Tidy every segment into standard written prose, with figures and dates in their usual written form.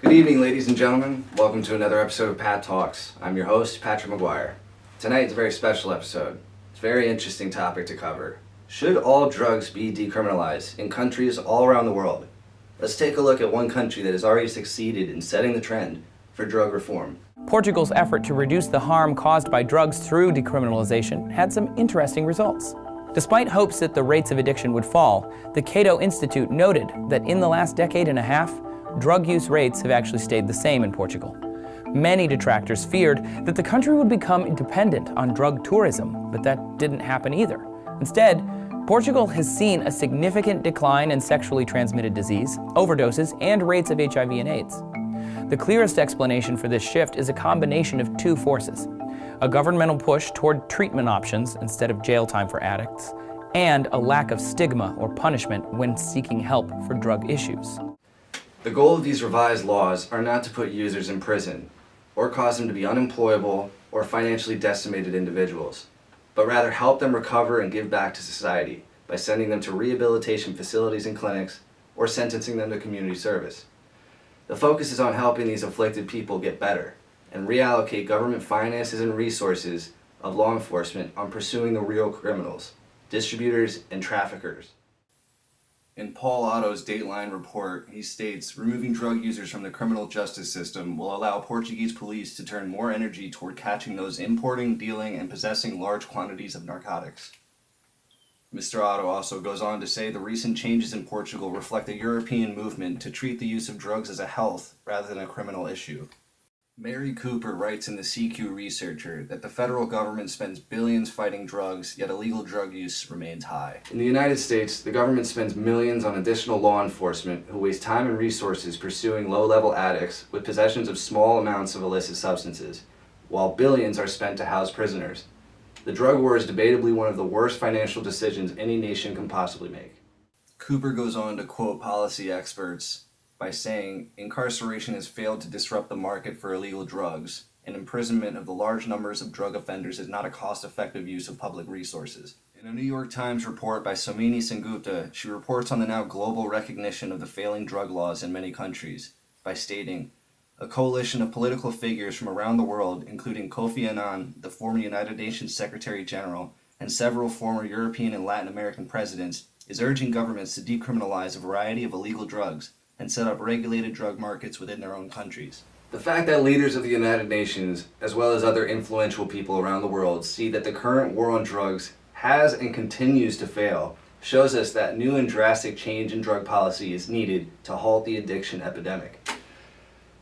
Good evening, ladies and gentlemen. Welcome to another episode of Pat Talks. I'm your host, Patrick McGuire. Tonight's a very special episode. It's a very interesting topic to cover. Should all drugs be decriminalized in countries all around the world? Let's take a look at one country that has already succeeded in setting the trend for drug reform. Portugal's effort to reduce the harm caused by drugs through decriminalization had some interesting results. Despite hopes that the rates of addiction would fall, the Cato Institute noted that in the last decade and a half, drug use rates have actually stayed the same in Portugal. Many detractors feared that the country would become dependent on drug tourism, but that didn't happen either. Instead, Portugal has seen a significant decline in sexually transmitted disease, overdoses, and rates of HIV and AIDS. The clearest explanation for this shift is a combination of two forces: a governmental push toward treatment options instead of jail time for addicts, and a lack of stigma or punishment when seeking help for drug issues. The goal of these revised laws are not to put users in prison or cause them to be unemployable or financially decimated individuals, but rather help them recover and give back to society by sending them to rehabilitation facilities and clinics or sentencing them to community service. The focus is on helping these afflicted people get better and reallocate government finances and resources of law enforcement on pursuing the real criminals, distributors, and traffickers. In Paul Otto's Dateline report, he states, removing drug users from the criminal justice system will allow Portuguese police to turn more energy toward catching those importing, dealing, and possessing large quantities of narcotics. Mr. Otto also goes on to say the recent changes in Portugal reflect a European movement to treat the use of drugs as a health rather than a criminal issue. Mary Cooper writes in the CQ Researcher that the federal government spends billions fighting drugs, yet illegal drug use remains high. In the United States, the government spends millions on additional law enforcement who waste time and resources pursuing low-level addicts with possessions of small amounts of illicit substances, while billions are spent to house prisoners. The drug war is debatably one of the worst financial decisions any nation can possibly make. Cooper goes on to quote policy experts by saying, incarceration has failed to disrupt the market for illegal drugs, and imprisonment of the large numbers of drug offenders is not a cost-effective use of public resources. In a New York Times report by Somini Sengupta, she reports on the now global recognition of the failing drug laws in many countries by stating, a coalition of political figures from around the world, including Kofi Annan, the former United Nations Secretary General, and several former European and Latin American presidents, is urging governments to decriminalize a variety of illegal drugs and set up regulated drug markets within their own countries. The fact that leaders of the United Nations, as well as other influential people around the world, see that the current war on drugs has and continues to fail shows us that new and drastic change in drug policy is needed to halt the addiction epidemic.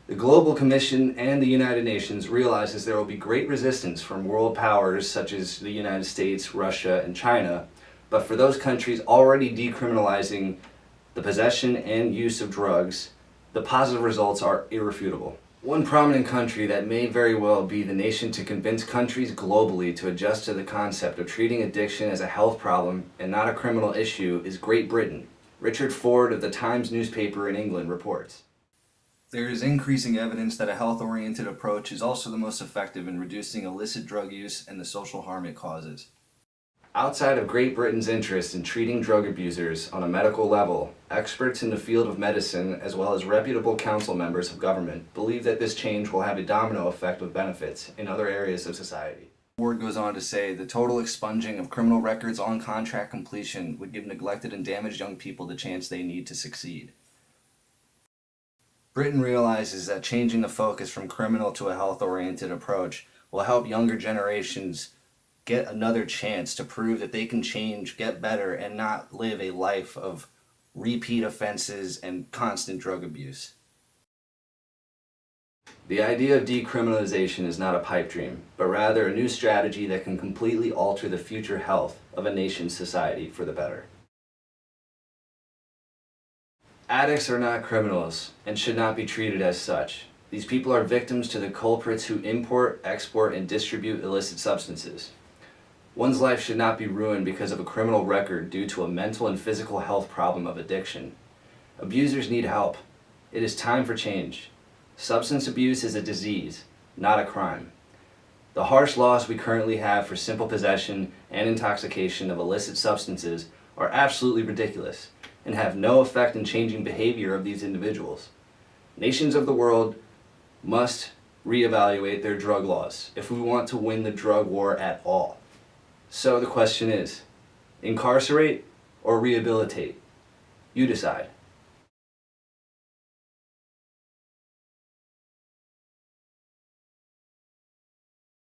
The Global Commission and the United Nations realizes there will be great resistance from world powers such as the United States, Russia, and China, but for those countries already decriminalizing the possession and use of drugs, the positive results are irrefutable. One prominent country that may very well be the nation to convince countries globally to adjust to the concept of treating addiction as a health problem and not a criminal issue is Great Britain. Richard Ford of the Times newspaper in England reports. There is increasing evidence that a health-oriented approach is also the most effective in reducing illicit drug use and the social harm it causes. Outside of Great Britain's interest in treating drug abusers on a medical level, experts in the field of medicine, as well as reputable council members of government, believe that this change will have a domino effect with benefits in other areas of society. Ward goes on to say the total expunging of criminal records on contract completion would give neglected and damaged young people the chance they need to succeed. Britain realizes that changing the focus from criminal to a health-oriented approach will help younger generations get another chance to prove that they can change, get better, and not live a life of repeat offenses and constant drug abuse. The idea of decriminalization is not a pipe dream, but rather a new strategy that can completely alter the future health of a nation's society for the better. Addicts are not criminals and should not be treated as such. These people are victims to the culprits who import, export, and distribute illicit substances. One's life should not be ruined because of a criminal record due to a mental and physical health problem of addiction. Abusers need help. It is time for change. Substance abuse is a disease, not a crime. The harsh laws we currently have for simple possession and intoxication of illicit substances are absolutely ridiculous and have no effect in changing behavior of these individuals. Nations of the world must reevaluate their drug laws if we want to win the drug war at all. So the question is, incarcerate or rehabilitate? You decide.